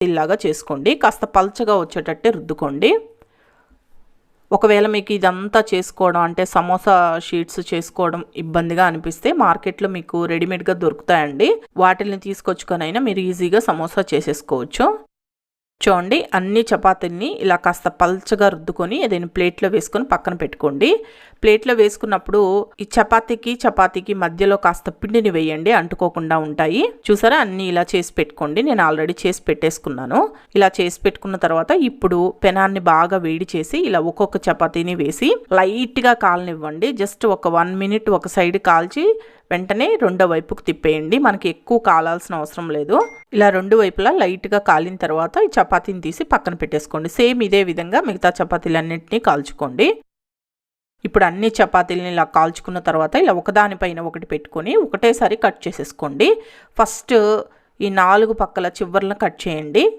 ఇలాగా చేసుకోండి. కాస్త పల్చగా వచ్చేటట్టే రుద్దుకోండి. ఒకవేళ మీకు ఇదంతా చేసుకోవడం అంటే సమోసా షీట్స్ చేసుకోవడం ఇబ్బందిగా అనిపిస్తే మార్కెట్లో మీకు రెడీమేడ్గా దొరుకుతాయండి. వాటిని తీసుకొచ్చుకొనైనా మీరు ఈజీగా సమోసా చేసేసుకోవచ్చు. చూడండి, అన్ని చపాతీల్ని ఇలా కాస్త పల్చగా రుద్దుకొని ఏదైనా ప్లేట్లో వేసుకొని పక్కన పెట్టుకోండి. ప్లేట్లో వేసుకున్నప్పుడు ఈ చపాతీకి మధ్యలో కాస్త పిండిని వేయండి, అంటుకోకుండా ఉంటాయి. చూసారా, అన్ని ఇలా చేసి పెట్టుకోండి. నేను ఆల్రెడీ చేసి పెట్టేసుకున్నాను. ఇలా చేసి పెట్టుకున్న తర్వాత ఇప్పుడు పెనాన్ని బాగా వేడి చేసి ఇలా ఒక్కొక్క చపాతీని వేసి లైట్గా కాలనివ్వండి. జస్ట్ ఒక 1 మినిట్ ఒక సైడ్ కాల్చి వెంటనే రెండో వైపుకు తిప్పేయండి. మనకి ఎక్కువ కాలాల్సిన అవసరం లేదు. ఇలా రెండు వైపులా లైట్గా కాలిన తర్వాత ఈ చపాతీని తీసి పక్కన పెట్టేసుకోండి. సేమ్ ఇదే విధంగా మిగతా చపాతీలన్నింటినీ కాల్చుకోండి. ఇప్పుడు అన్ని చపాతీలని ఇలా కాల్చుకున్న తర్వాత ఇలా ఒకదానిపైన ఒకటి పెట్టుకొని ఒకటేసారి కట్ చేసేసుకోండి. ఫస్ట్ ఈ 4 పక్కల చివర్లను కట్ చేయండి.